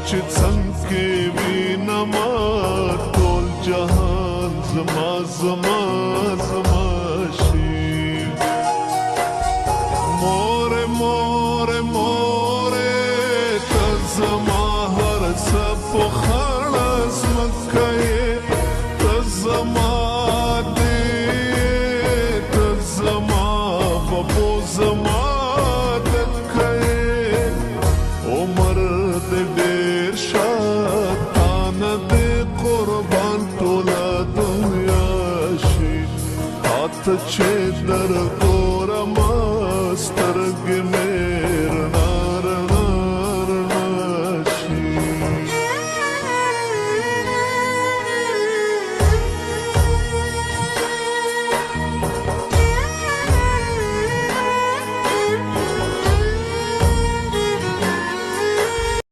چې څنګه وینما ټول جهان زما زما زما شي مور مور مور ته زما هر څه په خلاص مکه ته زما دې ته زما بابو زما چې درد